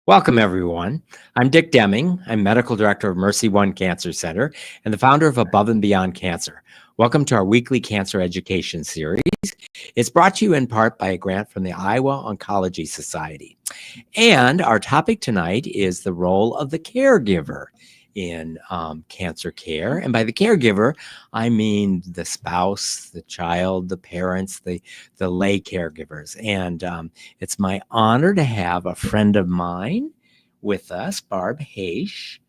Welcome, everyone. I'm Dick Deming. I'm Medical Director of MercyOne Cancer Center and the founder of Above and Beyond Cancer. Welcome to our weekly cancer education series. It's brought to you in part by a grant from the Iowa Oncology Society. And our topic tonight is the role of the caregiver in cancer care. And by the caregiver, I mean the spouse, the child, the parents, the lay caregivers. And it's my honor to have a friend of mine with us, Barb Haisch.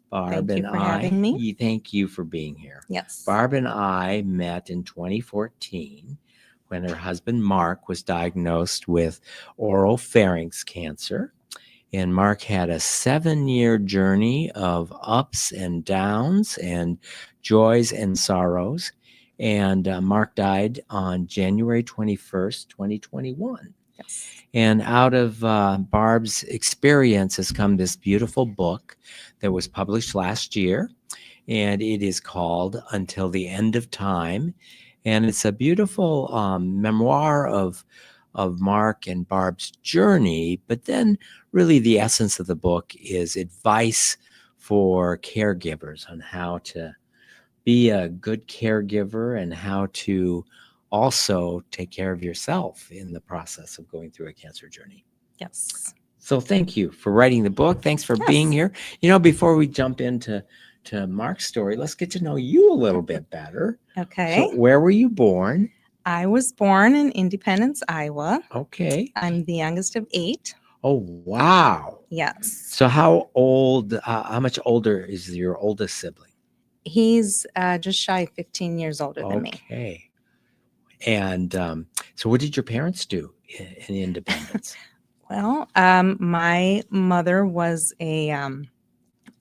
Barb Thank you for having me. Thank you for being here. Yes. Barb and I met in 2014 when her husband, Mark, was diagnosed with oral pharynx cancer. And Mark had a 7-year journey of ups and downs and joys and sorrows. And Mark died on January 21st, 2021. Yes. And out of Barb's experience has come this beautiful book that was published last year. And it is called Until the End of Time. And it's a beautiful memoir of Mark and Barb's journey, but then really the essence of the book is advice for caregivers on how to be a good caregiver and how to also take care of yourself in the process of going through a cancer journey. Yes. So thank you for writing the book. Thanks for being here. You know, before we jump into Mark's story, let's get to know you a little bit better. Okay. So where were you born? I was born in Independence, Iowa. Okay. I'm the youngest of 8. Oh, wow. Yes. So how much older is your oldest sibling? He's just shy of 15 years older than me. Okay. And so what did your parents do in Independence? Well, my mother was a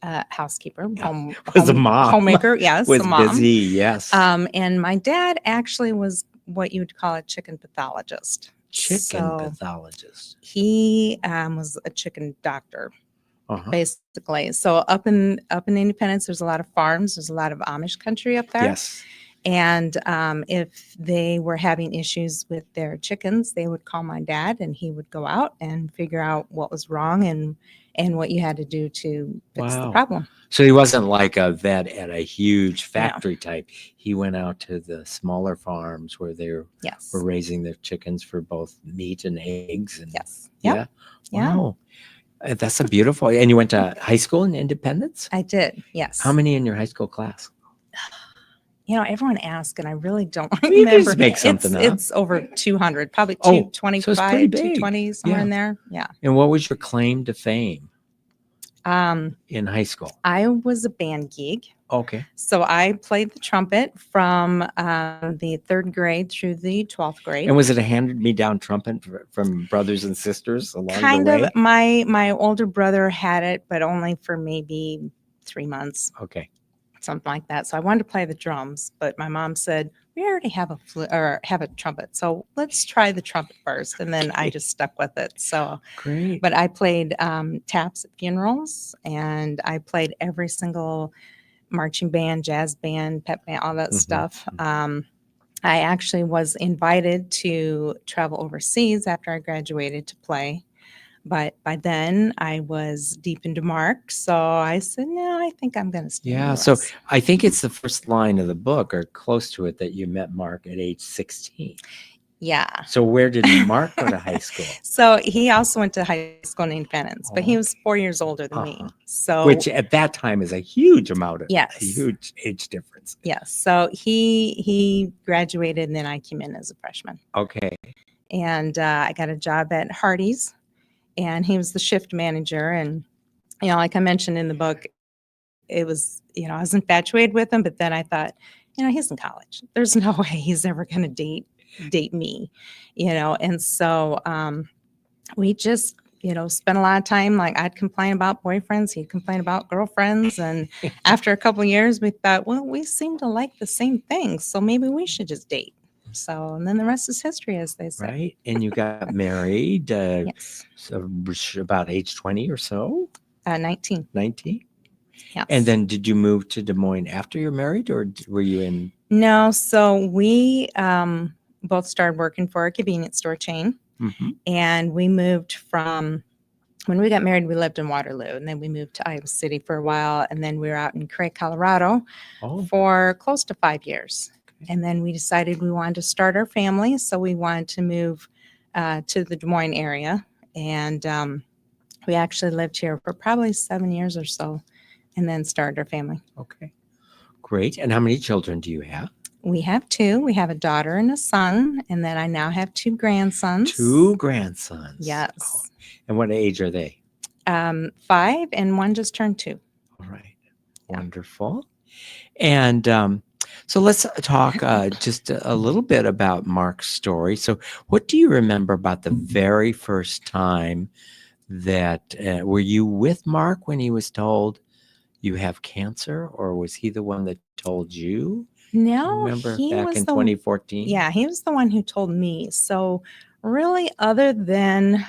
housekeeper, Was a mom. homemaker. Yes, Was a mom. busy, yes. And my dad actually was what you would call a chicken pathologist. Pathologist. He was a chicken doctor. Uh-huh. Basically. So up in Independence, there's a lot of farms. There's a lot of Amish country up there. Yes. And if they were having issues with their chickens, they would call my dad and he would go out and figure out what was wrong and what you had to do to fix the problem. So he wasn't like a vet at a huge factory type. He went out to the smaller farms where they were raising their chickens for both meat and eggs. And, yes. Yeah. Wow. That's a beautiful. And you went to high school in Independence? I did. Yes. How many in your high school class? You know, everyone asks, and I really don't You remember. just make something up. It's over 200, probably 225, so it's pretty big. 220, somewhere in there. Yeah. And what was your claim to fame in high school? I was a band geek. Okay. So I played the trumpet from the 3rd grade through the 12th grade. And was it a hand-me-down trumpet from brothers and sisters along the way? Kind of. My older brother had it, but only for maybe 3 months. Okay. Something like that. So I wanted to play the drums, but my mom said, we already have a trumpet. So let's try the trumpet first. And then I just stuck with it. So great. But I played taps at funerals, and I played every single marching band, jazz band, pep band, all that stuff. I actually was invited to travel overseas after I graduated to play. But by then I was deep into Mark. So I said, no, I think I'm going to stay. Yeah. So I think it's the first line of the book or close to it that you met Mark at age 16. Yeah. So where did Mark go to high school? So he also went to high school in Independence, but he was 4 years older than me. So which at that time is a huge amount of a huge age difference. Yes. So he graduated and then I came in as a freshman. Okay. And I got a job at Hardee's. And he was the shift manager. And, you know, like I mentioned in the book, it was, you know, I was infatuated with him. But then I thought, you know, he's in college. There's no way he's ever going to date me, you know. And so we just, you know, spent a lot of time. Like I'd complain about boyfriends. He'd complain about girlfriends. And after a couple of years, we thought, well, we seem to like the same things. So maybe we should just date. So, and then the rest is history, as they say. Right. And you got married yes. So about age 20 or so? 19. 19? Yes. And then did you move to Des Moines after you're married, or were you in? No. So we both started working for a convenience store chain. And we moved from when we got married, we lived in Waterloo, and then we moved to Iowa City for a while, and then we were out in Craig, Colorado Oh, for close to 5 years. okay. And then we decided we wanted to start our family, so we wanted to move to the Des Moines area. And we actually lived here for probably 7 years or so, and then started our family. Okay. Great. And how many children do you have? We have 2. We have a daughter and a son, and then I now have 2 grandsons. 2 grandsons. Yes. Oh, and what age are they? 5, and one just turned 2. All right. Yeah. Wonderful. And so let's talk just a little bit about Mark's story. So what do you remember about the very first time that, were you with Mark when he was told you have cancer, or was he the one that told you? No, Remember he back was in the 2014? Yeah, he was the one who told me. So really, other than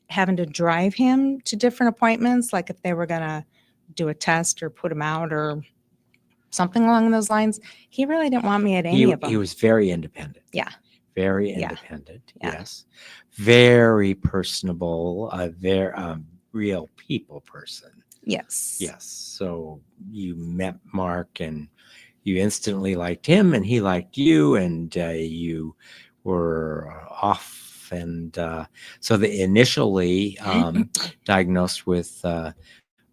having to drive him to different appointments, like if they were going to do a test or put him out or something along those lines, he really didn't want me at any of them. He was very independent. Yeah. Very Yeah. independent. Yeah. Yes. Very personable, a very real people person. Yes. Yes. So you met Mark and you instantly liked him and he liked you, and you were off. And so they initially diagnosed with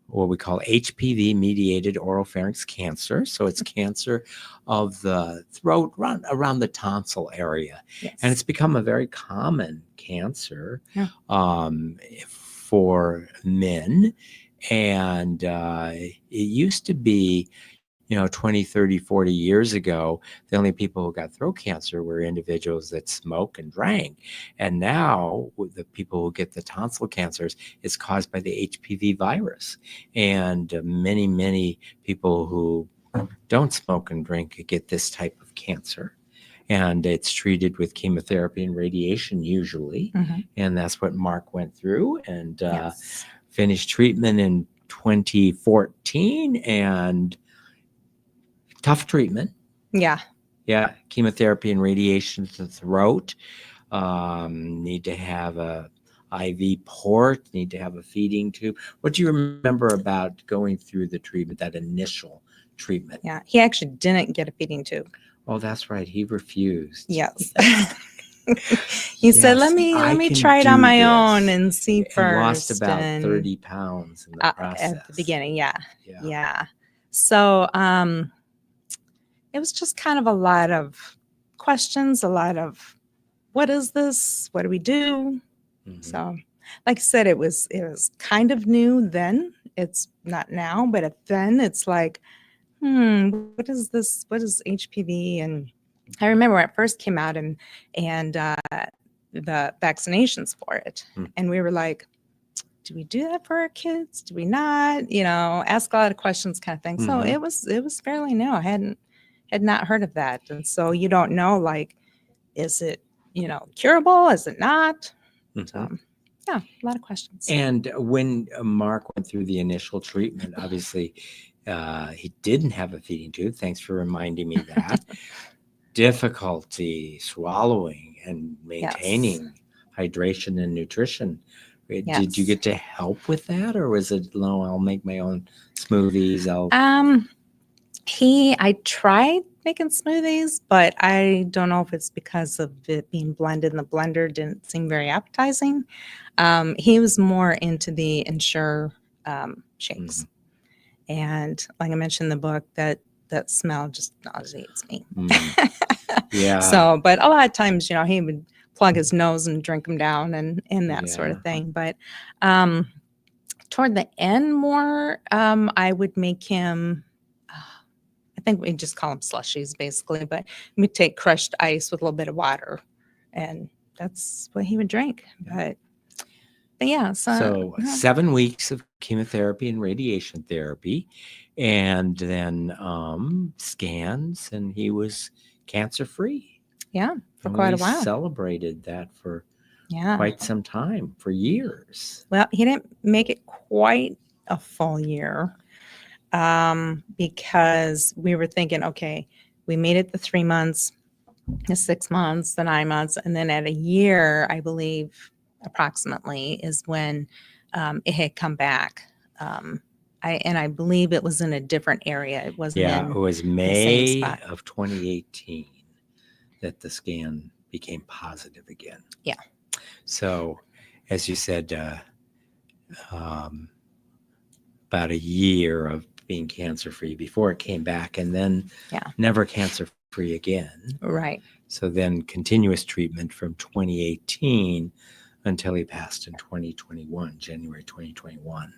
what we call HPV mediated oropharynx cancer. So it's cancer of the throat around the tonsil area. Yes. And it's become a very common cancer Yeah. for men. And it used to be, 20, 30, 40 years ago, the only people who got throat cancer were individuals that smoke and drank. And now the people who get the tonsil cancers is caused by the HPV virus. And many, many people who don't smoke and drink get this type of cancer. And it's treated with chemotherapy and radiation usually. Mhm. And that's what Mark went through, and Yes. finished treatment in 2014, and tough treatment. Yeah. Yeah. Chemotherapy and radiation to the throat. Need to have a IV port, need to have a feeding tube. What do you remember about going through the treatment, that initial treatment? Yeah. He actually didn't get a feeding tube. Oh, that's right. He refused. Yes. He said, Yes, let me I can try it on do my this. own and see And first. lost about and 30 pounds in the process. at the beginning. Yeah. Yeah. Yeah. So it was just kind of a lot of questions, a lot of what is this? What do we do? Mhm. So like I said, it was kind of new then. It's not now, but then it's like, what is this? What is HPV? And I remember when it first came out and the vaccinations for it. And we were like, do we do that for our kids? Do we not? Ask a lot of questions kind of thing. So Mhm. it was fairly new. I had not heard of that. And so you don't know, like, is it, curable? Is it not? Mhm. So yeah, a lot of questions. And when Mark went through the initial treatment, obviously he didn't have a feeding tube. Thanks for reminding me that. Difficulty swallowing and maintaining hydration and nutrition. Did you Yes. get to help with that, or was it, no, I'll make my own smoothies? I tried making smoothies, but I don't know if it's because of it being blended in the blender didn't seem very appetizing. He was more into the Ensure shakes. And like I mentioned in the book, that smell just nauseates me. Yeah. So, but a lot of times, he would plug his nose and drink them down and that sort of Yeah. thing. But toward the end more, I would make him, I think we just call them slushies basically, but we take crushed ice with a little bit of water, and that's what he would drink. But yeah, So 7 weeks of chemotherapy and radiation therapy, and then scans, and he was cancer-free. yeah, for And quite a we while. celebrated that for Yeah. quite some time, for years. Well, he didn't make it quite a full year because we were thinking, okay, we made it the 3 months, the 6 months, the 9 months, and then at a year, I believe approximately is when it had come back. I believe it was in a different area. It wasn't Yeah, it in was same May spot. of 2018 that the scan became positive again. Yeah. So, as you said, um, about a year of being cancer-free before it came back, and then Yeah. never cancer-free again. Right. So then continuous treatment from 2018 until he passed in 2021, January 2021.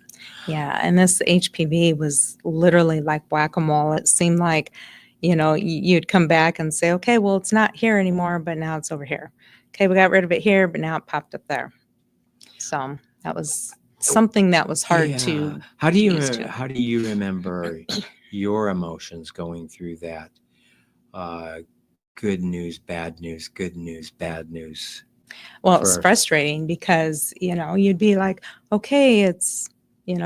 Yeah. And this HPV was literally like whack-a-mole. It seemed like, you'd come back and say, okay, well, it's not here anymore, but now it's over here. Okay, we got rid of it here, but now it popped up there. So that was something that was hard to How do get used to. how do you remember your emotions going through that? Good news, bad news, good news, bad news. Well, it was frustrating because, you'd be like, okay, it's, you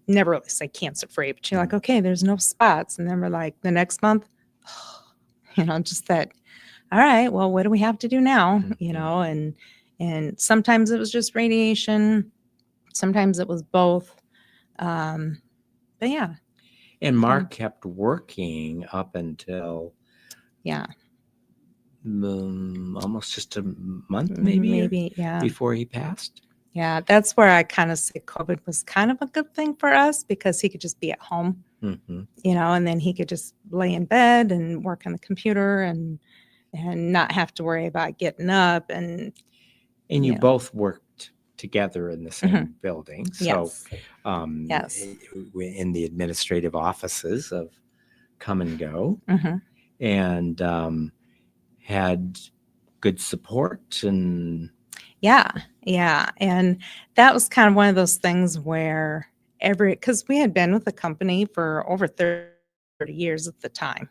never really say cancer free, but you're like, okay, there's no spots. And then we're like, the next month, just that, all right, well, what do we have to do now? And sometimes it was just radiation. Sometimes it was both. But yeah. And Mark kept working up until almost just a month, maybe before he passed. Yeah, that's where I kind of say COVID was kind of a good thing for us because he could just be at home, and then he could just lay in bed and work on the computer and not have to worry about getting up. And you both worked together in the same building. So, yes. In the administrative offices of Come and Go, and had good support and yeah, and that was kind of one of those things where because we had been with the company for over 30 years at the time,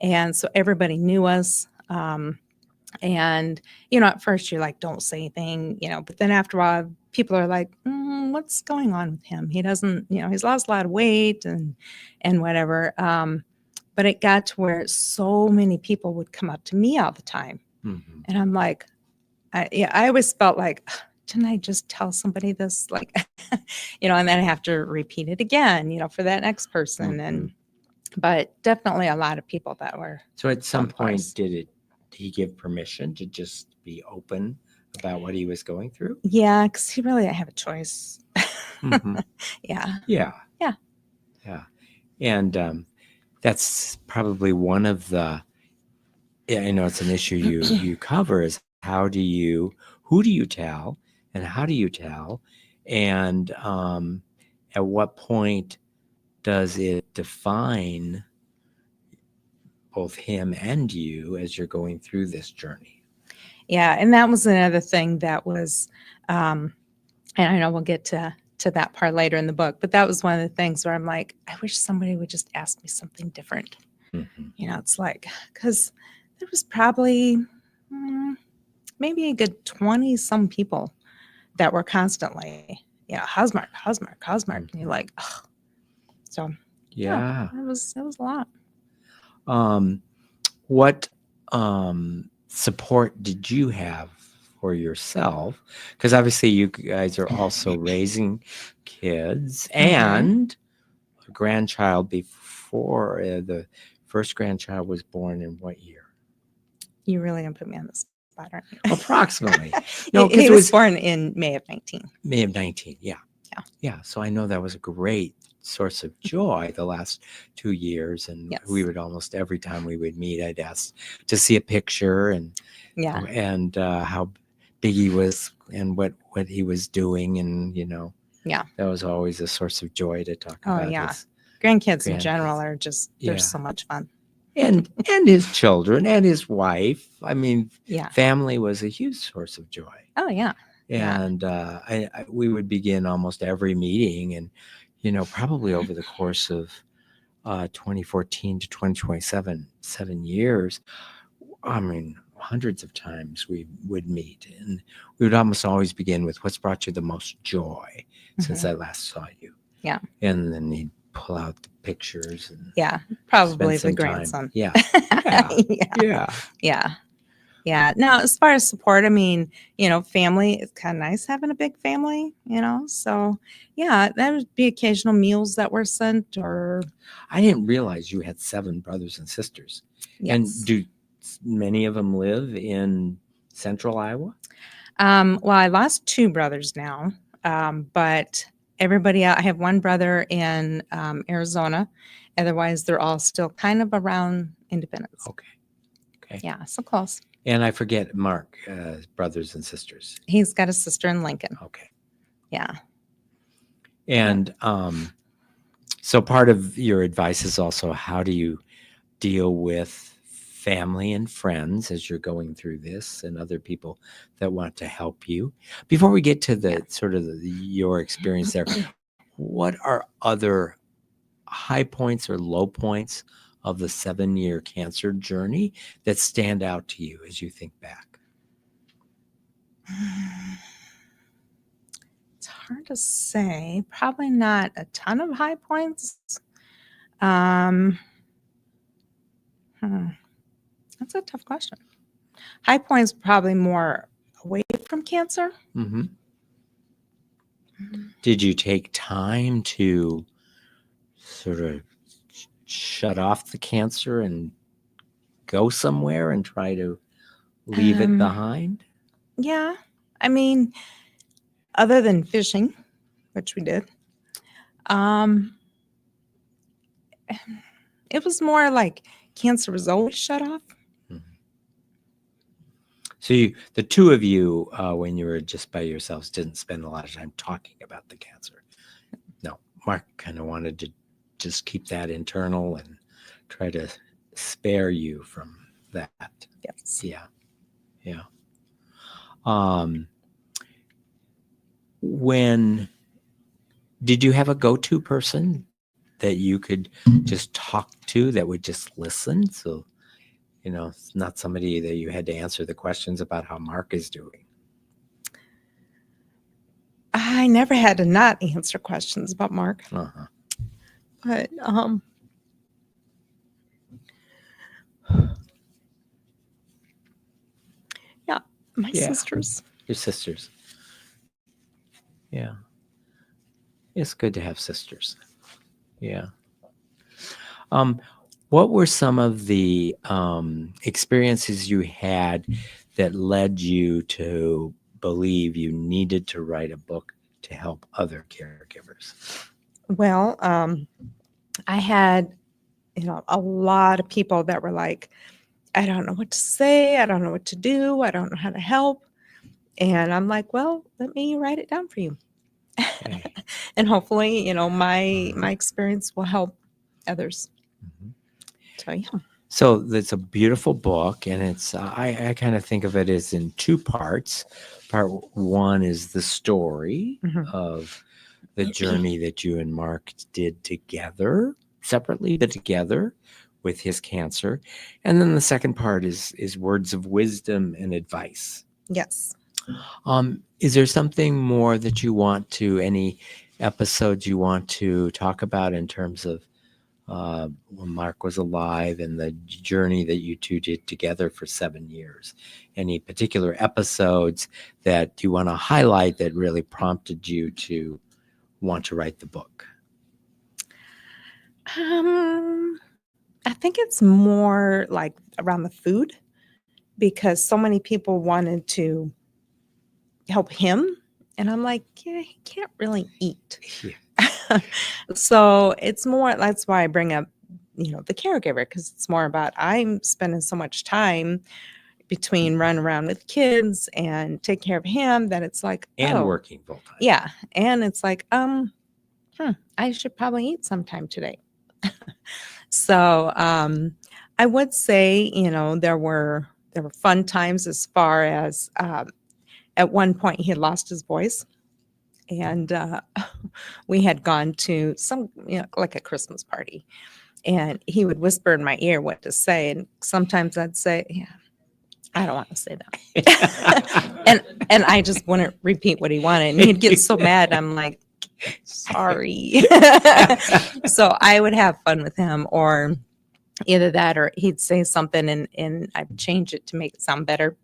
and so everybody knew us. And at first you're like, don't say anything, but then after a while people are like, what's going on with him? He doesn't, he's lost a lot of weight and whatever. But it got to where so many people would come up to me all the time. And I'm like, I always felt like, didn't I just tell somebody this? Like, and then I have to repeat it again, for that next person. But definitely a lot of people that were. So at some point, did he give permission to just be open about what he was going through? Yeah, because he really didn't have a choice. Yeah. And that's probably one of the, I know it's an issue you cover, is who do you tell and how do you tell? And at what point does it define both him and you as you're going through this journey? Yeah, and that was another thing that was, and I know we'll get to that part later in the book, but that was one of the things where I'm like, I wish somebody would just ask me something different. It's like, because there was probably maybe a good 20 some people that were constantly, how's Mark? And you're like, oh. So it was a lot. What support did you have for yourself? Because obviously you guys are also raising kids and a grandchild before the first grandchild was born in what year? You really gonna put me on the spot, aren't you? Approximately. No, he was born in May of 19. May of 19, yeah. So I know that was a great source of joy the last 2 years, and we would almost every time we would meet, I'd ask to see a picture and how big he was and what he was doing, and that was always a source of joy to talk about. His grandkids in general are just they're so much fun. And his children and his wife. I mean, family was a huge source of joy. Oh yeah. And we would begin almost every meeting, and probably over the course of 2014 to 2027, 7 years, I mean, hundreds of times we would meet, and we would almost always begin with, what's brought you the most joy since I last saw you? Yeah. And then he'd pull out the pictures. And probably the grandson. Yeah. Yeah. Now, as far as support, I mean, family, it's kind of nice having a big family, So, yeah, there would be occasional meals that were sent or. I didn't realize you had 7 brothers and sisters. Yes. And do many of them live in central Iowa? Well, I lost 2 brothers now, but everybody else, I have one brother in Arizona. Otherwise, they're all still kind of around Independence. Okay. Yeah, so close. And I forget Mark, brothers and sisters. He's got a sister in Lincoln. Okay. Yeah. And so part of your advice is also, how do you deal with family and friends as you're going through this, and other people that want to help you? Before we get to the sort of your experience there, what are other high points or low points of the 7-year cancer journey that stand out to you as you think back? It's hard to say. Probably not a ton of high points. That's a tough question. High points probably more away from cancer. Mm-hmm. Did you take time to sort of shut off the cancer and go somewhere and try to leave it behind? Yeah. I mean, other than fishing, which we did, it was more like cancer was always shut off. So the 2 of you, when you were just by yourselves, didn't spend a lot of time talking about the cancer. No, Mark kind of wanted to just keep that internal and try to spare you from that. Yes. Yeah. When did you have a go-to person that you could just talk to that would just listen? So, it's not somebody that you had to answer the questions about how Mark is doing. I never had to not answer questions about Mark. Uh-huh. But yeah, my sisters. Your sisters. Yeah. It's good to have sisters. Yeah. What were some of the experiences you had that led you to believe you needed to write a book to help other caregivers? Well, I had, a lot of people that were like, I don't know what to say. I don't know what to do. I don't know how to help. And I'm like, well, let me write it down for you. Okay. And hopefully, my experience will help others. Mm-hmm. So, yeah. So it's a beautiful book, and it's I kind of think of it as in 2 parts. Part 1 is the story of the journey that you and Mark did together, separately but together, with his cancer. And then the second part is words of wisdom and advice. Yes. Is there something more that you want to, any episodes you want to talk about in terms of when Mark was alive and the journey that you 2 did together for 7 years? Any particular episodes that you want to highlight that really prompted you to want to write the book? I think it's more like around the food, because so many people wanted to help him. And I'm like, yeah, he can't really eat. Yeah. So it's more, that's why I bring up, the caregiver, because it's more about, I'm spending so much time between running around with kids and take care of him that it's like, and working full time. Yeah. And it's like, I should probably eat sometime today. So I would say, there were fun times as far as at one point he had lost his voice, and we had gone to some, like a Christmas party, and he would whisper in my ear what to say. And sometimes I'd say, yeah, I don't want to say that. and I just wouldn't repeat what he wanted. And he'd get so mad. I'm like, sorry. So I would have fun with him, or either that, or he'd say something and I'd change it to make it sound better.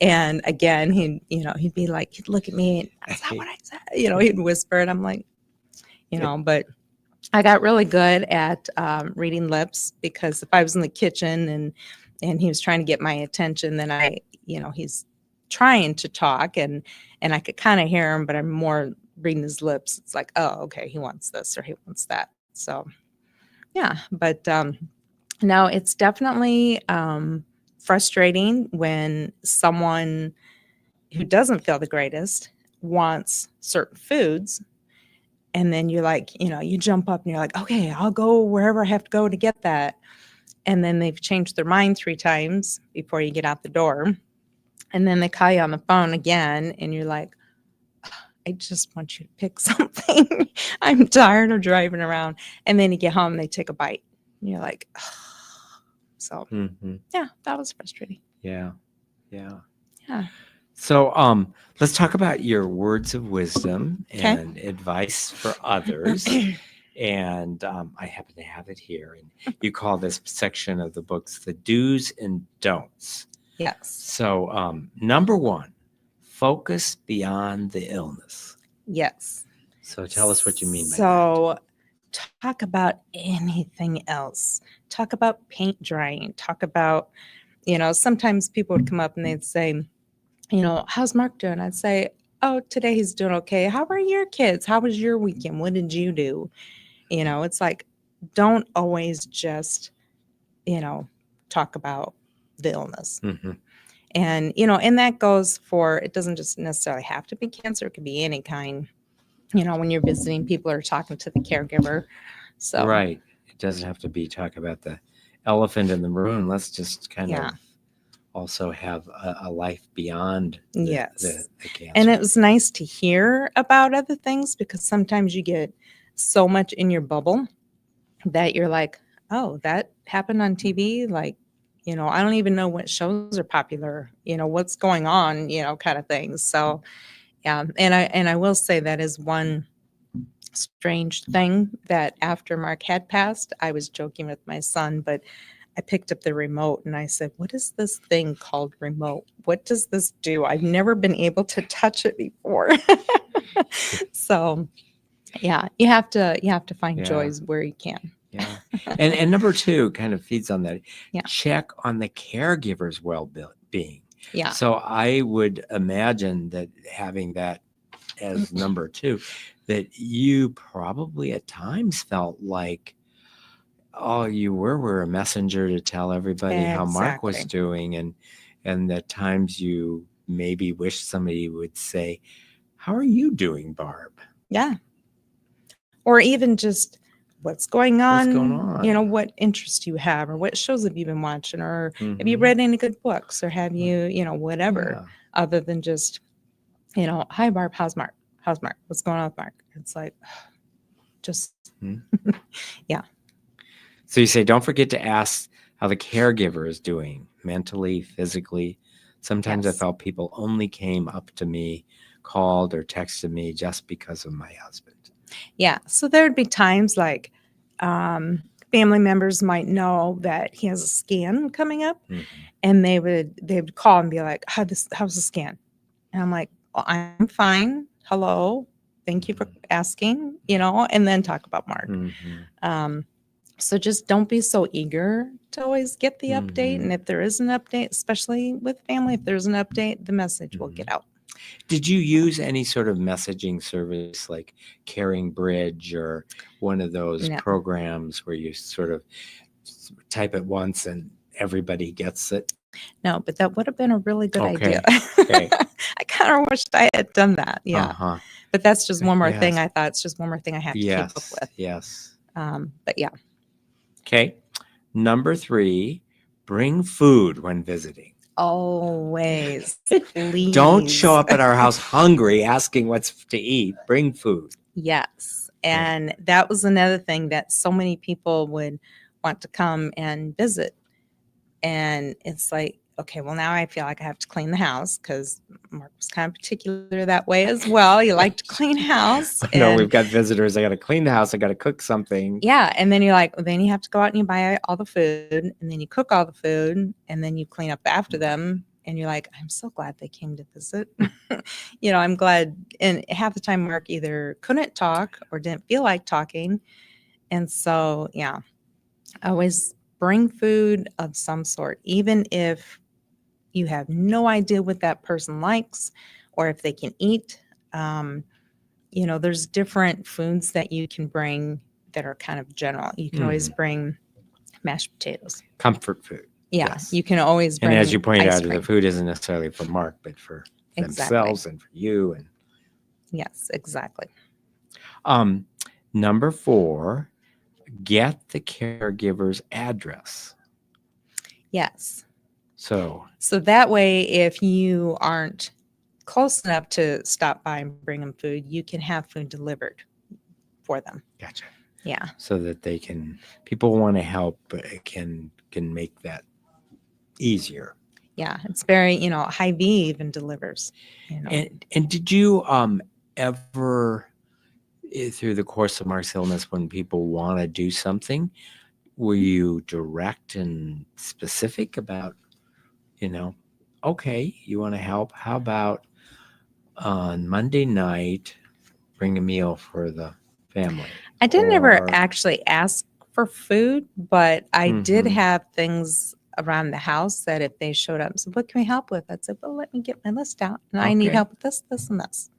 And again, he'd be like, he'd look at me, and that's not what I said. He'd whisper, and I'm like, but I got really good at reading lips, because if I was in the kitchen and he was trying to get my attention, then he's trying to talk, and I could kind of hear him, but I'm more reading his lips. It's like, oh, okay, he wants this or he wants that. So yeah, but no, it's definitely frustrating when someone who doesn't feel the greatest wants certain foods, and then you're like, you jump up and you're like, okay, I'll go wherever I have to go to get that. And then they've changed their mind 3 times before you get out the door. And then they call you on the phone again, and you're like, I just want you to pick something. I'm tired of driving around. And then you get home and they take a bite. And you're like, oh. So yeah, that was frustrating. Yeah. Yeah. So let's talk about your words of wisdom and advice for others. And I happen to have it here. And you call this section of the books the do's and don'ts. Yes. So number 1, focus beyond the illness. Yes. So tell us what you mean by that. So talk about anything else. Talk about paint drying. Talk about, sometimes people would come up and they'd say, how's Mark doing? I'd say, oh, today he's doing okay. How are your kids? How was your weekend? What did you do? It's like, don't always just, talk about the illness. And, and that goes for, it doesn't just necessarily have to be cancer. It could be any kind, when you're visiting people or talking to the caregiver. So, right. It doesn't have to be talk about the elephant in the room. Let's just kind of also have a life beyond the cancer. And it was nice to hear about other things, because sometimes you get so much in your bubble that you're like, oh, that happened on TV. Like, I don't even know what shows are popular, what's going on, kind of things. So, yeah. And I will say that is one strange thing, that after Mark had passed, I was joking with my son, but I picked up the remote and I said, what is this thing called remote? What does this do? I've never been able to touch it before. So yeah, you have to find joys where you can. Yeah. And number 2 kind of feeds on that. Yeah. Check on the caregiver's well-being. Yeah. So I would imagine that having that as number 2, that you probably at times felt like all you were a messenger to tell everybody how Mark was doing. And at times you maybe wish somebody would say, how are you doing, Barb? Yeah. Or even just, what's going on? What interests you have, or what shows have you been watching, or have you read any good books, or have you, whatever, other than just, hi, Barb, how's Mark? What's going on with Mark? It's like, just, yeah. So you say, don't forget to ask how the caregiver is doing mentally, physically. Sometimes I felt people only came up to me, called or texted me just because of my husband. Yeah. So there would be times like family members might know that he has a scan coming up, and they would call and be like, how's the scan? And I'm like, well, I'm fine. Hello. Thank you for asking, and then talk about Mark. So just don't be so eager to always get the update. And if there is an update, especially with family, if there's an update, the message will get out. Did you use any sort of messaging service like Caring Bridge or one of those programs where you sort of type it once and everybody gets it? No, but that would have been a really good idea. I kind of wished I had done that. Yeah. But that's just one more thing. I thought it's just one more thing I have to keep up with. Yes. But yeah. Okay. Number 3, bring food when visiting. Always. Please. Don't show up at our house hungry asking what's to eat. Bring food. Yes. And that was another thing, that so many people would want to come and visit. And it's like, okay, well, now I feel like I have to clean the house, because Mark was kind of particular that way as well. You like to clean house. No, we've got visitors. I got to clean the house. I got to cook something. Yeah. And then you're like, well, then you have to go out and you buy all the food, and then you cook all the food, and then you clean up after them. and you're like, I'm so glad they came to visit. I'm glad. And half the time Mark either couldn't talk or didn't feel like talking. And so, yeah, always bring food of some sort, even if you have no idea what that person likes or if they can eat. There's different foods that you can bring that are kind of general. You can always bring mashed potatoes. Comfort food. Yeah, Yes. you can always bring And as you pointed ice out, cream. the food isn't necessarily for Mark, but for themselves and for you. And yes, exactly. Number 4, get the caregiver's address. Yes. So that way, if you aren't close enough to stop by and bring them food, you can have food delivered for them. Gotcha. Yeah. So that people want to help, but it can make that easier. Yeah, it's very, Hy-Vee even delivers. And did you ever, through the course of Mark's illness, when people want to do something, were you direct and specific about, okay, you want to help? How about on Monday night, bring a meal for the family? I didn't ever actually ask for food, but I did have things around the house that if they showed up and said, what can we help with? I'd say, well, let me get my list out. And I need help with this, this, and this,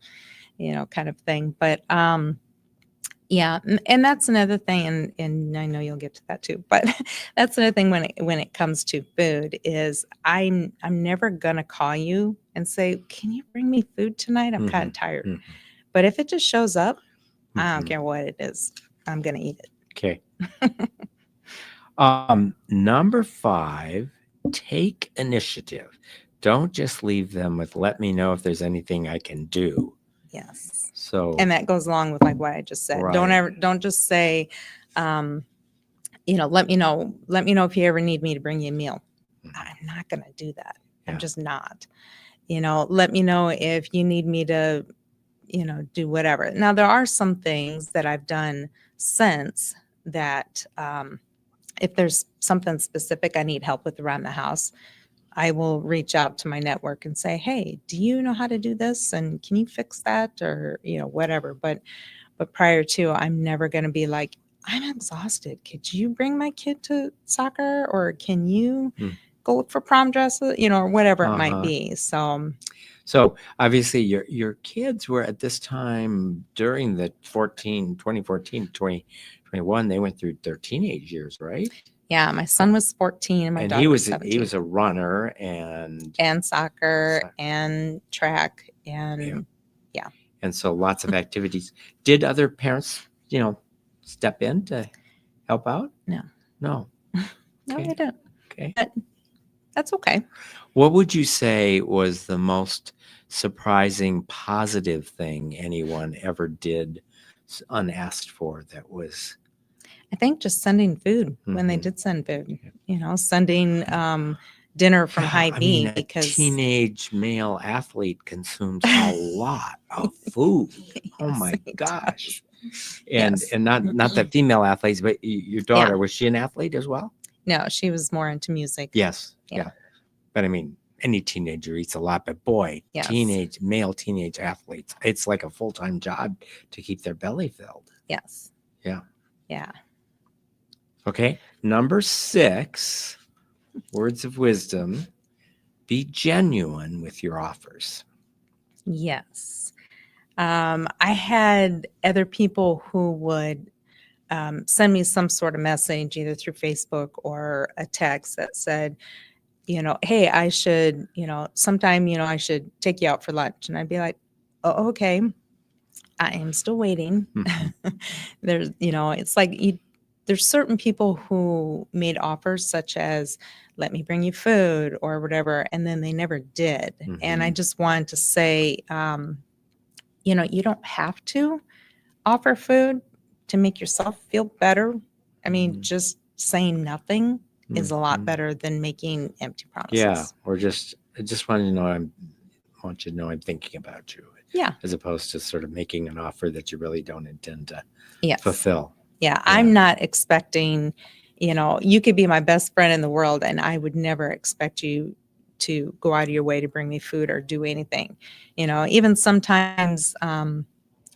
kind of thing. But yeah, and that's another thing, and I know you'll get to that too, but that's another thing when it comes to food is I'm never gonna call you and say, can you bring me food tonight? I'm kind of tired. But if it just shows up, I don't care what it is, I'm gonna eat it. Okay. Number 5, take initiative. Don't just leave them with, let me know if there's anything I can do. Yes. So, and that goes along with like what I just said. Right. Don't just say, let me know if you ever need me to bring you a meal. I'm not going to do that. I'm just not. Let me know if you need me to, do whatever. Now, there are some things that I've done since that if there's something specific I need help with around the house, I will reach out to my network and say, hey, do you know how to do this? And can you fix that? Or, whatever. But prior to, I'm never going to be like, I'm exhausted. Could you bring my kid to soccer? Or can you go look for prom dresses? Or whatever it might be. So obviously your kids were at this time during the 2014, 2021, they went through their teenage years, right? Yeah, my son was 14 and my daughter was 17. He was a runner and soccer and track and yeah. And so lots of activities. Did other parents, step in to help out? No. No, they don't. Okay. But that's okay. What would you say was the most surprising positive thing anyone ever did unasked for that was? I think just sending food when they did send food, sending dinner from Hy-Vee because a teenage male athlete consumes a lot of food. Oh my gosh. And not that female athletes, but your daughter, was she an athlete as well? No, she was more into music. Yes. Yeah. But any teenager eats a lot, but boy, male teenage athletes, it's like a full-time job to keep their belly filled. Yes. Yeah. Yeah. Okay. Number 6, words of wisdom, be genuine with your offers. Yes. I had other people who would send me some sort of message either through Facebook or a text that said, hey, I should, sometime, I should take you out for lunch. And I'd be like, oh, okay, I am still waiting. There's, it's like there's certain people who made offers such as, let me bring you food or whatever, and then they never did. And I just wanted to say, you don't have to offer food to make yourself feel better. I mean, just saying nothing is a lot better than making empty promises. Yeah, or I just want you to know I'm thinking about you. Yeah. As opposed to sort of making an offer that you really don't intend to fulfill. Yeah, I'm not expecting, you could be my best friend in the world and I would never expect you to go out of your way to bring me food or do anything. Even sometimes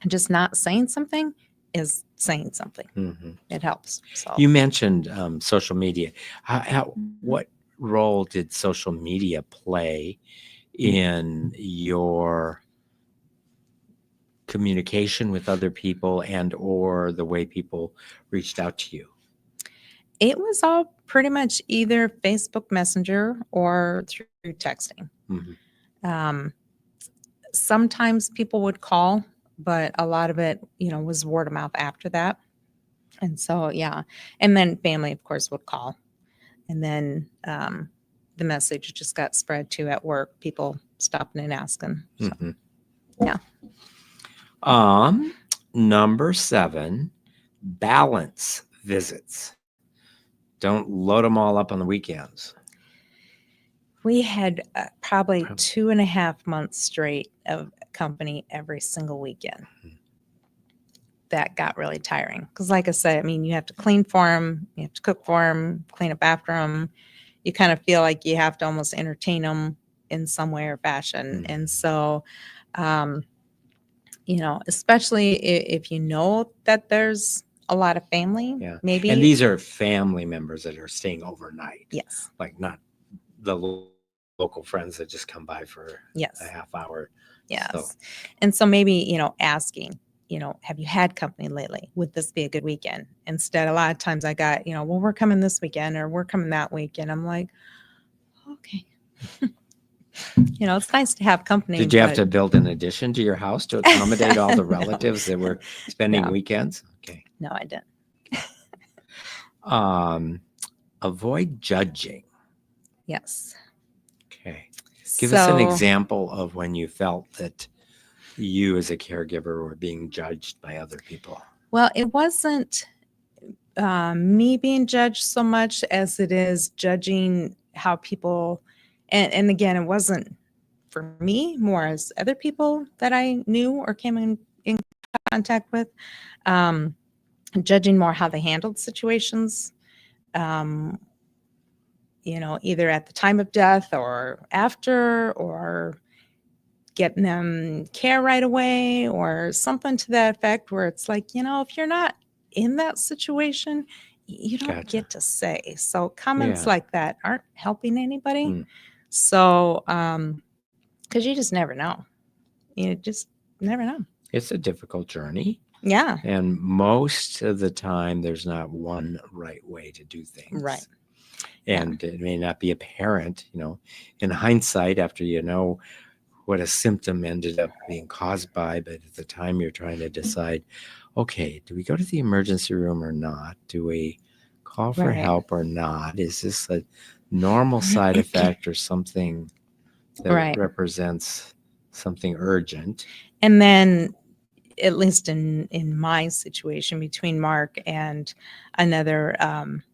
just not saying something is saying something. Mm-hmm. It helps. So You mentioned social media. What role did social media play in your communication with other people and or the way people reached out to you? it was all pretty much either Facebook Messenger or through texting. Mm-hmm. Sometimes people would call, but a lot of it, was word of mouth after that. And so, yeah. And then family, of course, would call. And then the message just got spread to at work, people stopping and asking. So, Mm-hmm. yeah. Number 7, balance visits. Don't load them all up on the weekends. We had probably 2.5 months straight of company every single weekend. That got really tiring. Because like I said, you have to clean for them, you have to cook for them, clean up after them. You kind of feel like you have to almost entertain them in some way or fashion. Mm. And so, especially if you know that there's a lot of family, Yeah. maybe. And these are family members that are staying overnight. Yes. Like not the local friends that just come by for Yes. a half hour. Yes. So. And so maybe, asking, have you had company lately? Would this be a good weekend? Instead, a lot of times I got, well, we're coming this weekend or we're coming that weekend. I'm like, okay. It's nice to have company. Did you have to build an addition to your house to accommodate all the relatives that were spending No. weekends? Okay. No, I didn't. Avoid judging. Yes. Okay. Give us an example of when you felt that you as a caregiver were being judged by other people. Well, it wasn't me being judged so much as it is judging how people, and again, it wasn't for me, more as other people that I knew or came in contact with, judging more how they handled situations, either at the time of death or after, or getting them care right away or something to that effect, where it's like, if you're not in that situation, you don't Gotcha. get to say. So comments Yeah. like that aren't helping anybody. Mm. So, because you just never know. You just never know. It's a difficult journey. Yeah. And most of the time, there's not one right way to do things. Right. And it may not be apparent, in hindsight, after you know what a symptom ended up being caused by, but at the time you're trying to decide, okay, do we go to the emergency room or not? Do we call for help or not? Is this a normal side effect or something that represents something urgent? And then, at least in my situation between Mark and another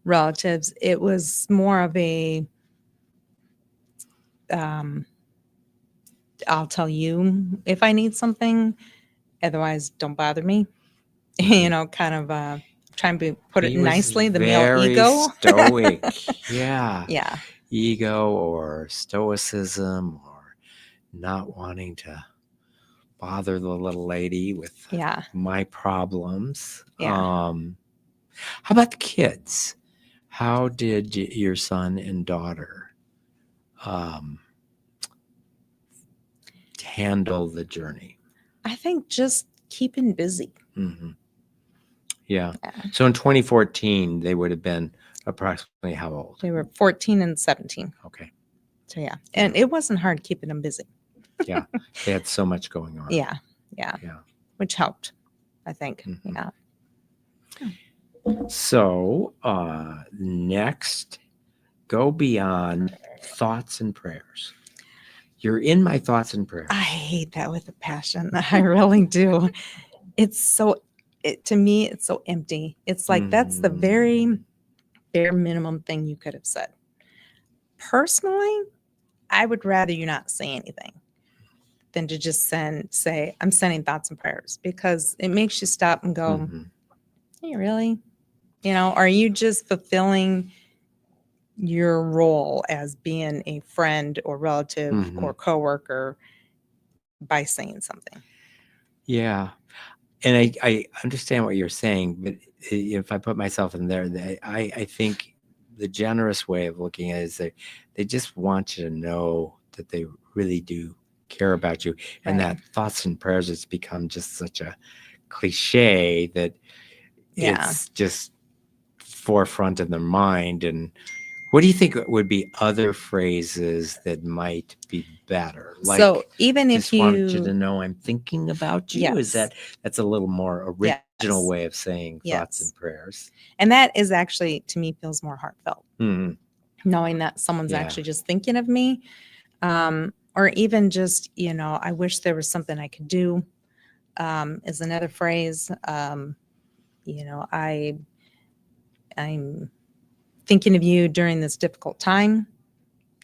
relatives, it was more of a I'll tell you if I need something, otherwise don't bother me. Kind of trying to put it nicely, the male ego. Stoic. Yeah. Yeah. Ego or stoicism or not wanting to bother the little lady with my problems. Yeah. How about the kids? How did your son and daughter handle the journey? I think just keeping busy. Mm-hmm. Yeah. So in 2014, they would have been approximately how old? They were 14 and 17. Okay. So yeah. And it wasn't hard keeping them busy. Yeah. They had so much going on. Yeah. Which helped, I think. Mm-hmm. Yeah. So next, go beyond thoughts and prayers. You're in my thoughts and prayers. I hate that with a passion. I really do. To me, it's so empty. It's like that's the very bare minimum thing you could have said. Personally, I would rather you not say anything than to just say, I'm sending thoughts and prayers, because it makes you stop and go, hey, really? Are you just fulfilling your role as being a friend or relative Mhm. or coworker by saying something. Yeah. And I understand what you're saying, but if I put myself in there, I think the generous way of looking at it is they just want you to know that they really do care about you, and Right. that thoughts and prayers has become just such a cliche that Yeah. it's just forefront in their mind. And what do you think would be other phrases that might be better? Like, So even if just wanted you to you, know I'm thinking about you. Is yes, that's a little more original yes, way of saying thoughts and yes. prayers? And that is actually, to me, feels more heartfelt, Mhm. knowing that someone's Yeah. actually just thinking of me. Or even just, I wish there was something I could do, is another phrase. I'm thinking of you during this difficult time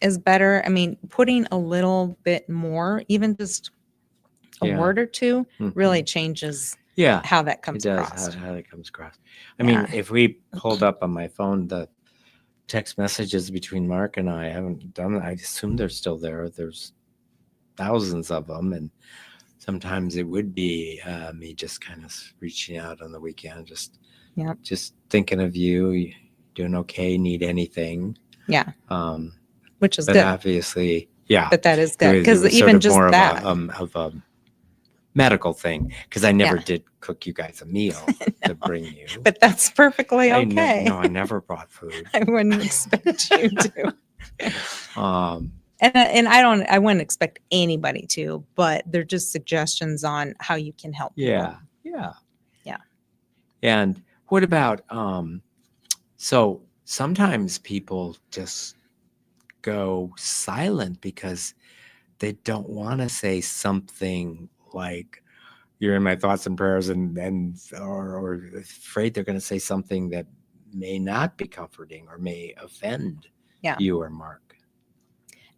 is better. I mean, putting a little bit more, even just a Yeah. word or two, Mhm. really changes Yeah. how that It comes does across. how that comes across. I mean, Yeah. if we pulled up on my phone the text messages between Mark and I haven't done that. I assume they're still there. There's thousands of them, and sometimes it would be me just kind of reaching out on the weekend, just Yep. just thinking of you doing okay, need anything. Yeah. Um, Which is but good. obviously, yeah, But that is it good. was Because sort even of just more that. of a medical thing, because I never Yeah. did cook you guys a meal to bring you. But that's perfectly okay. No, I never brought food. I wouldn't expect you to. Um, And I wouldn't expect anybody to, but they're just suggestions on how you can help yeah, people. yeah. Yeah. And what about so sometimes people just go silent because they don't want to say something like you're in my thoughts and prayers, or afraid they're going to say something that may not be comforting or may offend Yeah. you or Mark.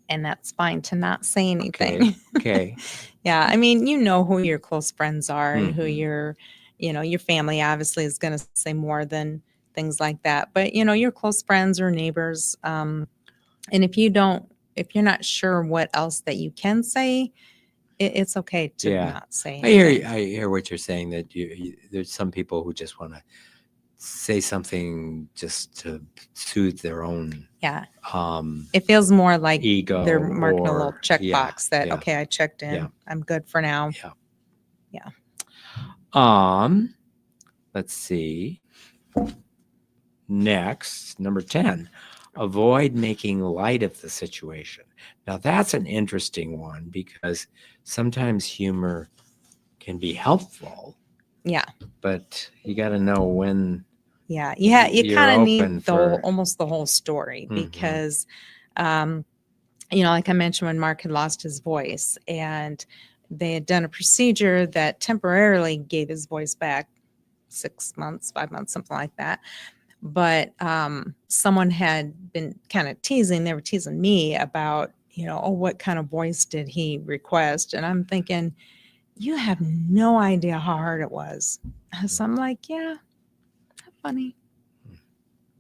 And that's fine to not say anything. Okay. Yeah. I mean, who your close friends are and who Mhm. your family obviously is going to say more than things like that. But, your close friends or neighbors. And if you're not sure what else that you can say, it's okay to Yeah. not say I hear anything. I hear what you're saying, that there's some people who just want to say something just to soothe their own Yeah. It feels more like ego, they're marking a little or checkbox that, yeah, okay, I checked in. yeah, I'm good for now. yeah. Yeah. Let's see. Next, number 10, avoid making light of the situation. Now, that's an interesting one because sometimes humor can be helpful, Yeah. but you got to know when Yeah. Yeah. You you're kind of open need for. almost the whole story Mhm. because, like I mentioned, when Mark had lost his voice and they had done a procedure that temporarily gave his voice back 6 months, 5 months, something like that. But someone had been kind of teasing, they were teasing me about, oh, what kind of voice did he request? And I'm thinking, you have no idea how hard it was. So I'm like, yeah, funny.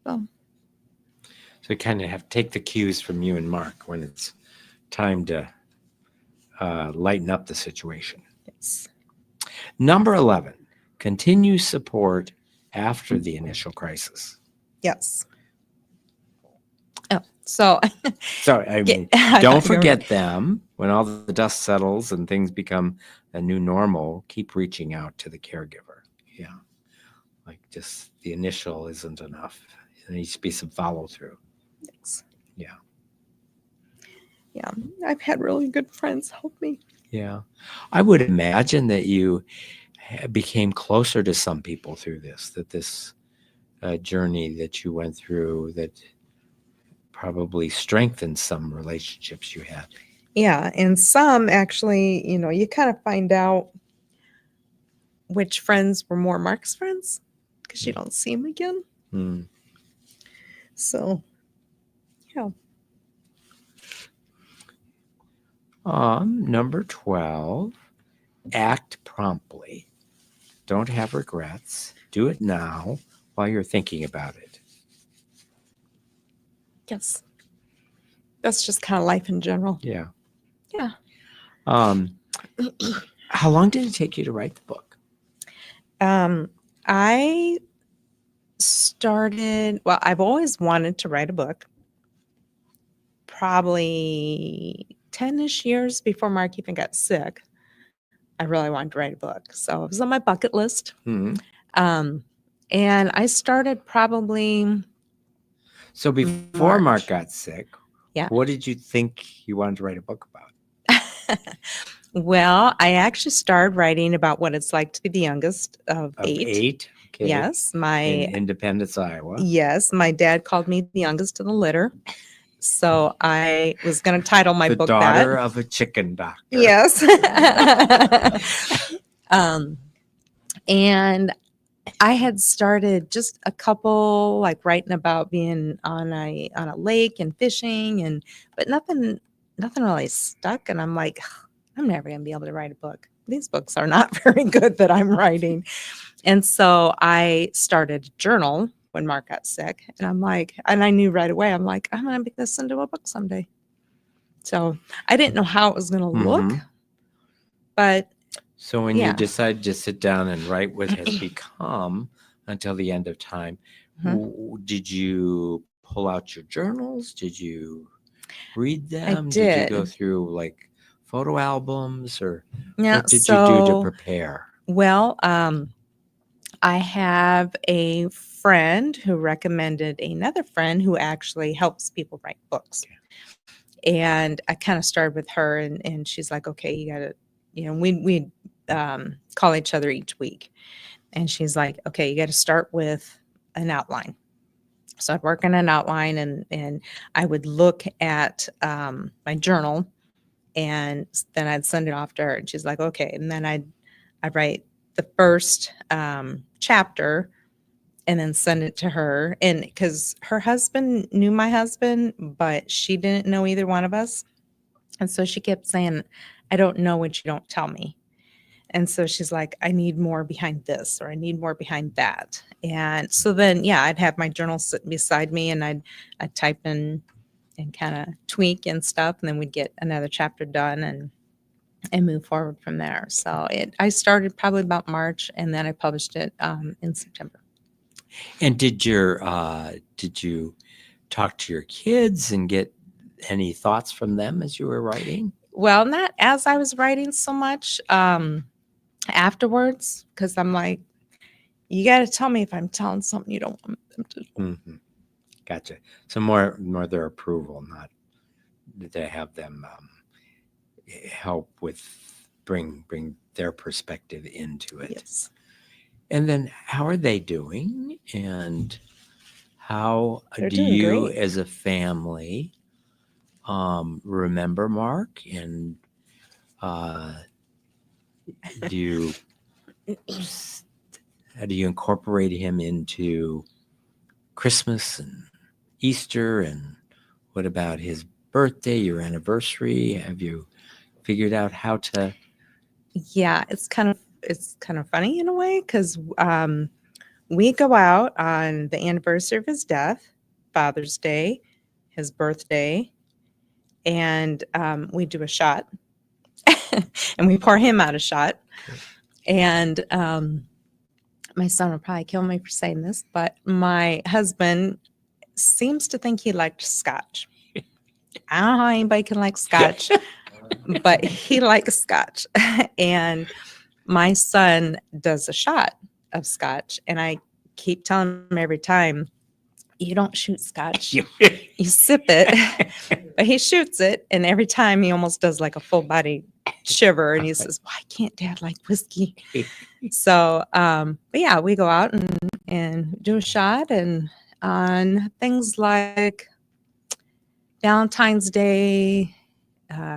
Well, So you kind of have to take the cues from you and Mark when it's time to lighten up the situation. yes. Number 11, continue support after the initial crisis. Yes. Oh, so So, I mean, don't forget them. When all the dust settles and things become a new normal, keep reaching out to the caregiver. Yeah. Like, just the initial isn't enough. There needs to be some follow through. Yes. Yeah. Yeah. I've had really good friends help me. Yeah. I would imagine that you became closer to some people through this, that this journey that you went through, that probably strengthened some relationships you had. Yeah. And some actually, you kind of find out which friends were more Mark's friends because you don't see them again. Mm. So, yeah. Number 12, act promptly. Don't have regrets. Do it now while you're thinking about it. guess that's just kind of life in general. Yeah. Yeah. How long did it take you to write the book? I started, well, I've always wanted to write a book, probably 10-ish years before Mark even got sick. I really wanted to write a book. So it was on my bucket list. Mhm. And I started probably, So before Mark March. got sick, Yeah. what did you think you wanted to write a book about? well, I actually started writing about what it's like to be the youngest of Of 8. 8? Okay. Yes, In Independence, Iowa. my dad called me the youngest of the litter. So I was going to title my The book daughter that. of a chicken doctor. Yes. And I had started just a couple, like writing about being on a lake and fishing, but nothing really stuck. And I'm like, I'm never gonna be able to write a book. These books are not very good that I'm writing. And so I started a journal when Mark got sick, and I'm like, and I knew right away, I'm like, I'm gonna make this into a book someday. So I didn't know how it was gonna look, but So when yeah. you decided to sit down and write what has become until the end of time, did you pull out your journals? Did you read them? Did you go did. through like photo albums, or Yeah, what did you do to so, prepare? well, I have a friend who recommended another friend who actually helps people write books. And I kind of started with her, and she's like, okay, you got to, we call each other each week. And she's like, okay, you got to start with an outline. So I'd work on an outline, and I would look at my journal, and then I'd send it off to her. And she's like, okay. And then I'd write the first chapter and then send it to her. And because her husband knew my husband, but she didn't know either one of us. And so she kept saying, I don't know what you don't tell me. And so she's like, I need more behind this, or I need more behind that. And so then, yeah, I'd have my journal sit beside me, and I'd type in and kind of tweak and stuff. And then we'd get another chapter done and move forward from there. So I started probably about March, and then I published it in September. And did you talk to your kids and get any thoughts from them as you were writing? Well, not as I was writing so much afterwards, because I'm like, you got to tell me if I'm telling something you don't want them to. Mm-hmm. Gotcha. So more their approval, not to have them help with bring their perspective into it. Yes. And then how are they doing? And how They're do doing you great. as a family remember Mark? And how do you incorporate him into Christmas and Easter? And what about his birthday, your anniversary? Have you figured out how to? Yeah, it's kind of funny in a way, because we go out on the anniversary of his death, Father's Day, his birthday, and we do a shot, and we pour him out a shot. And my son will probably kill me for saying this, but my husband seems to think he liked scotch. I don't know how anybody can like scotch, but he likes scotch. And my son does a shot of scotch, and I keep telling him every time, you don't shoot scotch, you sip it. But he shoots it, and every time he almost does like a full body shiver, and he says, why can't Dad like whiskey? So but yeah, we go out and do a shot, and on things like Valentine's Day,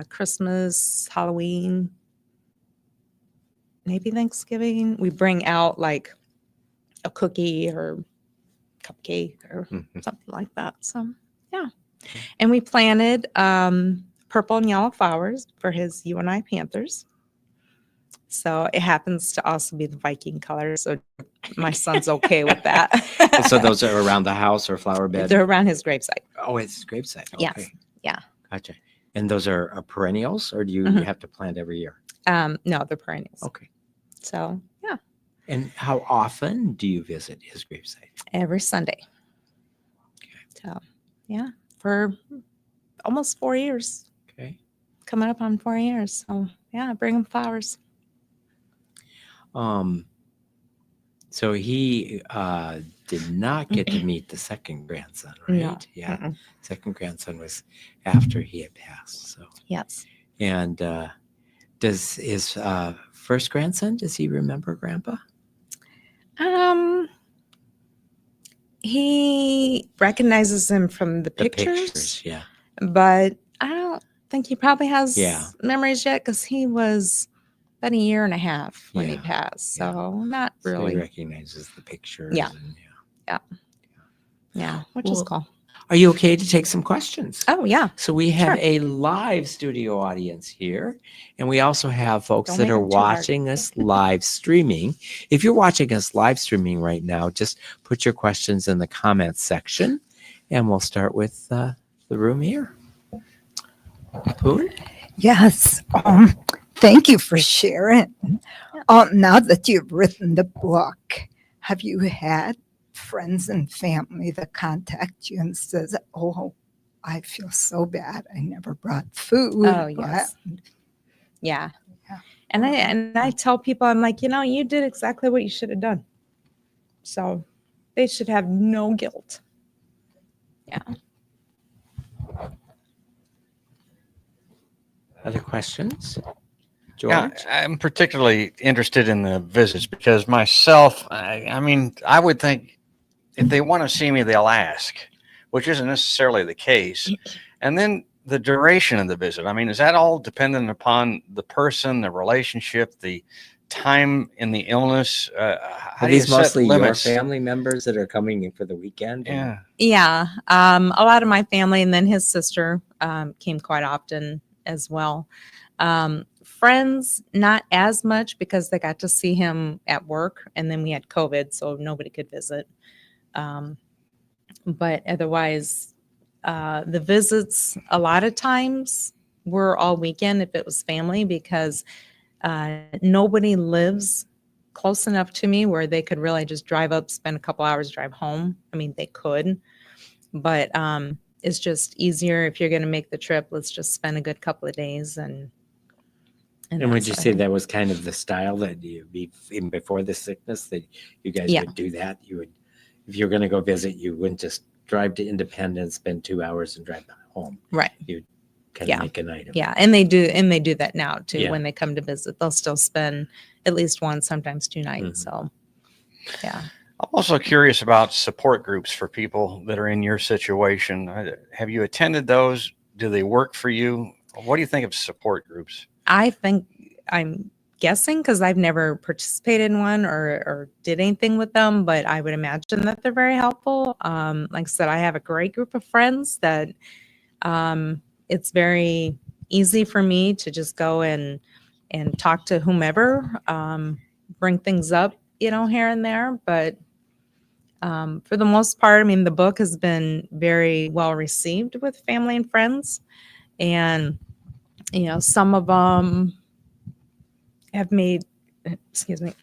Christmas, Halloween, maybe Thanksgiving, we bring out like a cookie or cupcake or something like that. So yeah. And we planted purple and yellow flowers for his UNI Panthers. So it happens to also be the Viking color. So my son's okay with that. So those are around the house or flower bed? They're around his gravesite. Oh, it's gravesite. Okay. Yes. Yeah. Gotcha. And those are perennials, or do you Mhm. have to plant every year? No, they're perennials. Okay. So yeah, And how often do you visit his gravesite? every Sunday. So yeah, for almost 4 years, Okay. coming up on 4 years. So yeah, I bring him flowers. So he did not get to meet the second grandson, right? No. Yeah. Mm-mm. Second grandson was after he had passed. So, Yes. and does his first grandson, does he remember Grandpa? He recognizes him from the pictures, Yeah. but I don't think he probably has Yeah. memories yet because he was about 1.5 years when he Yeah. passed. So Yeah. not So he really. recognizes the pictures. Yeah. And, Yeah, which is Well, cool. Are you okay to take some questions? Oh, yeah. So we have Sure. a live studio audience here, and we also have folks Don't that make are them too hard. watching us live streaming. If you're watching us live streaming right now, just put your questions in the comments section, and we'll start with the room here. Poon? Yes. Thank you for sharing. Now that you've written the book, have you had friends and family that contact you and says, "Oh, I feel so bad. I never brought food." Oh, yes. Yeah. Yeah. And I tell people, I'm like, you did exactly what you should have done. So they should have no guilt. Yeah. Other questions? Yeah, George? I'm particularly interested in the visits because myself, I mean, I would think if they want to see me, they'll ask, which isn't necessarily the case. And then the duration of the visit. I mean, is that all dependent upon the person, the relationship, the time in the illness? How Are do you these set mostly your limits? family members that are coming in for the weekend? Yeah. Yeah. A lot of my family, and then his sister came quite often as well. Friends, not as much because they got to see him at work, and then we had COVID, so nobody could visit. But otherwise, the visits a lot of times were all weekend if it was family because nobody lives close enough to me where they could really just drive up, spend a couple hours, drive home. I mean, they could, but it's just easier if you're going to make the trip. Let's just spend a good couple of days and And that would you sort of say thing. that was kind of the style that even before the sickness, that you guys Yeah. would do that? You would, if you're going to go visit, you wouldn't just drive to Independence, spend 2 hours and drive back home. Right. You'd kind Yeah. of make a night of it. Yeah, and they do that now too. Yeah. When they come to visit, they'll still spend at least one, sometimes 2 nights. Mhm. So, yeah. I'm also curious about support groups for people that are in your situation. Have you attended those? Do they work for you? What do you think of support groups? I think I'm guessing because I've never participated in one or did anything with them, but I would imagine that they're very helpful. Like I said, I have a great group of friends that it's very easy for me to just go and talk to whomever, bring things up, here and there. But for the most part, I mean, the book has been very well received with family and friends. And, some of them have made, excuse me,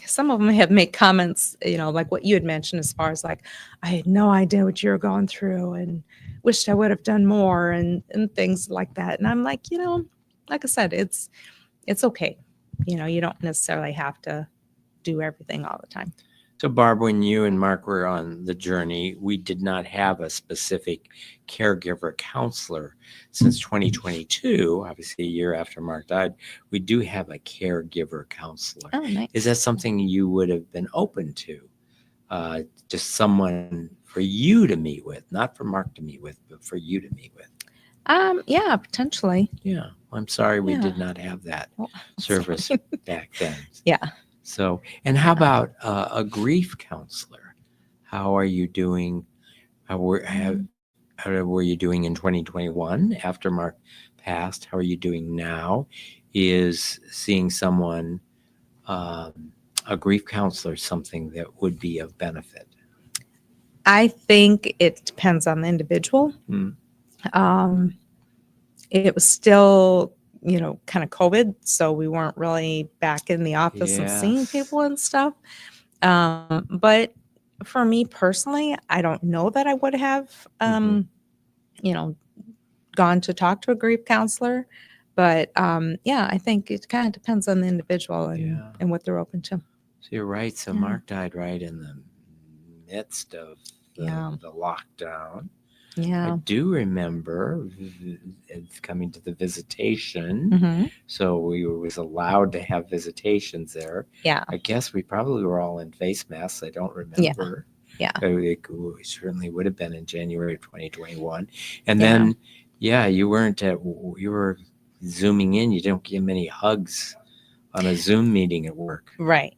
some of them have made comments, like what you had mentioned, as far as like, I had no idea what you were going through and wished I would have done more and things like that. And I'm like, like I said, it's okay. You don't necessarily have to do everything all the time. So, Barb, when you and Mark were on the journey, we did not have a specific caregiver counselor. Since 2022, obviously a year after Mark died, we do have a caregiver counselor. Oh, nice. Is that something you would have been open to? Just someone for you to meet with, not for Mark to meet with, but for you to meet with. Yeah, potentially. Yeah, I'm sorry we Yeah. did not have that Well, service back then. Yeah. So, and how about a grief counselor? How are you doing? How were you doing in 2021 after Mark passed? How are you doing now? Is seeing someone a grief counselor something that would be of benefit? I think it depends on the individual. Mm. It was still, kind of COVID, so we weren't really back in the office and seeing Yes. people and stuff. But for me personally, I don't know that I would have, gone to talk to a grief counselor. But yeah, I think it kind of depends on the individual Yeah. and what they're open to. So you're right. So Yeah. Mark died right in the midst of Yeah. the lockdown. I Yeah. do remember coming to the visitation. hmm So we was allowed to have visitations there. Yeah. I guess we probably were all in face masks. I don't remember. Yeah. It certainly would have been in January of 2021. And then, you were zooming in. You don't give many hugs on a Zoom meeting at work. Right.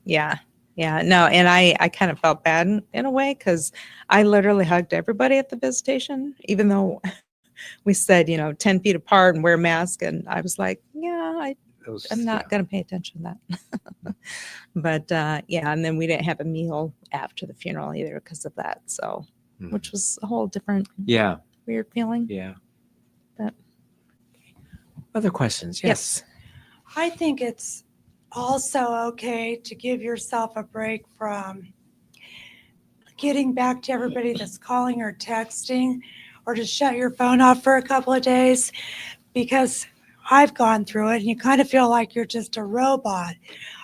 Yeah. Yeah. No, and I kind of felt bad in a way because I literally hugged everybody at the visitation, even though we said, 10 feet apart and wear masks. And I was like, I'm not going to pay attention to that. But and then we didn't have a meal after the funeral either because of that. So, which was a whole different weird feeling. Yeah. But Other questions? Yes. I think it's also okay to give yourself a break from getting back to everybody that's calling or texting, or to shut your phone off for a couple of days, because I've gone through it and you kind of feel like you're just a robot.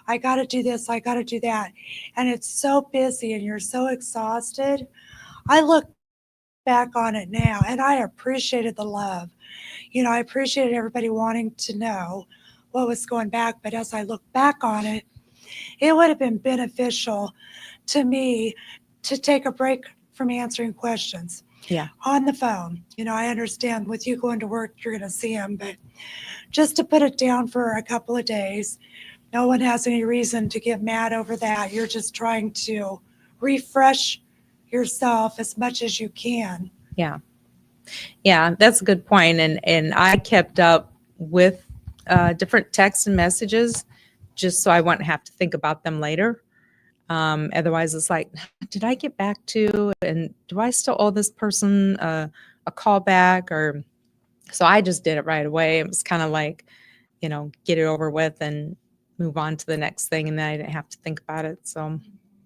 I got to do this, I got to do that. And it's so busy and you're so exhausted. I look back on it now and I appreciated the love. I appreciated everybody wanting to know what was going back. But as I look back on it, it would have been beneficial to me to take a break from answering questions on the phone. I understand with you going to work, you're going to see them, but just to put it down for a couple of days, no one has any reason to get mad over that. You're just trying to refresh yourself as much as you can. Yeah, that's a good point. And I kept up with different texts and messages just so I wouldn't have to think about them later. Otherwise, it's like, did I get back to, and do I still owe this person a call back? Or so I just did it right away. It was kind of like, get it over with and move on to the next thing. And then I didn't have to think about it. So,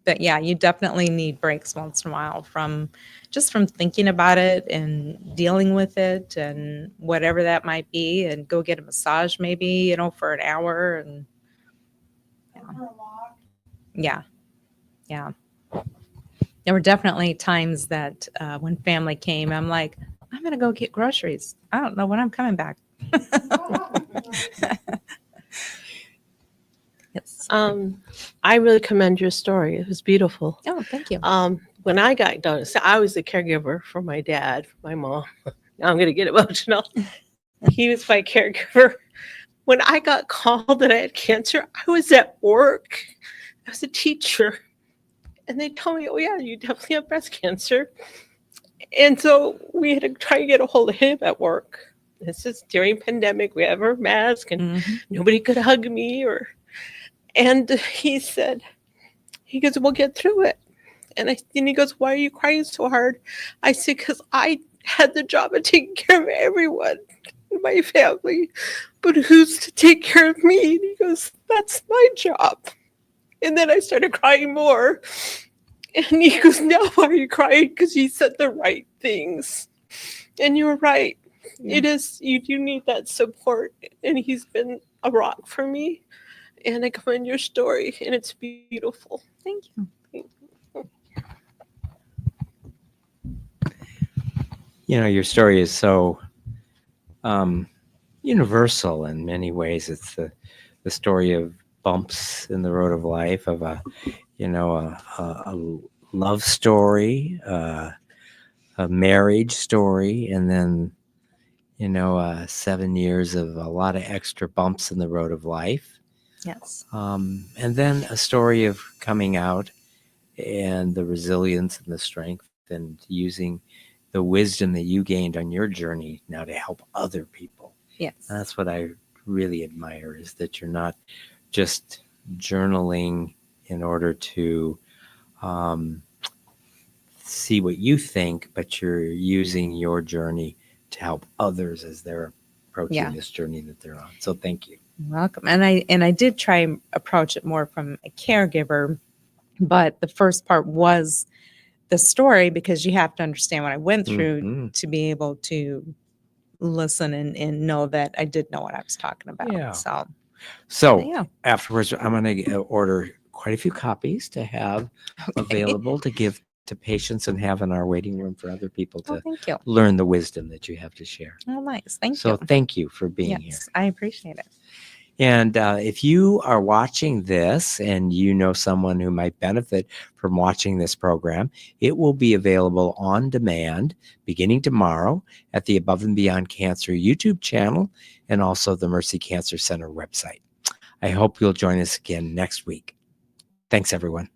but yeah, you definitely need breaks once in a while from thinking about it and dealing with it and whatever that might be, and go get a massage maybe, for an hour. And yeah. There were definitely times that when family came, I'm like, I'm going to go get groceries. I don't know when I'm coming back. Yes. I really commend your story. It was beautiful. Oh, thank you. When I got done, so I was the caregiver for my dad, my mom. Now I'm going to get emotional. He was my caregiver. When I got called that I had cancer, I was at work. I was a teacher. And they told me, oh, yeah, you definitely have breast cancer. And so we had to try to get a hold of him at work. This is during pandemic. We have our mask and nobody could hug me. And he goes, we'll get through it. And he goes, why are you crying so hard? I said, because I had the job of taking care of everyone in my family. But who's to take care of me? And he goes, that's my job. And then I started crying more. And he goes, now why are you crying? Because he said the right things. And you were right. Yeah. It is, you do need that support. And he's been a rock for me. And I commend your story. And it's beautiful. Thank you. Your story is so universal in many ways. It's the story of bumps in the road of life, of a love story, a marriage story, and then 7 years of a lot of extra bumps in the road of life. Yes. And then a story of coming out and the resilience and the strength and using the wisdom that you gained on your journey now to help other people. Yes. And that's what I really admire, is that you're not just journaling in order to see what you think, but you're using your journey to help others as they're approaching Yeah. this journey that they're on. So thank you. You're welcome. And I did try and approach it more from a caregiver, but the first part was the story, because you have to understand what I went through Mhm. to be able to listen and know that I did know what I was talking about. Yeah. So So yeah. afterwards, I'm going to order quite a few copies to have Okay. available to give to patients and have in our waiting room for other people Oh, to thank you. learn the wisdom that you have to share. Oh, nice. Thank So you. thank you for being here. Yes, I appreciate it. And if you are watching this and you know someone who might benefit from watching this program, it will be available on demand beginning tomorrow at the Above and Beyond Cancer YouTube channel and also the Mercy Cancer Center website. I hope you'll join us again next week. Thanks, everyone.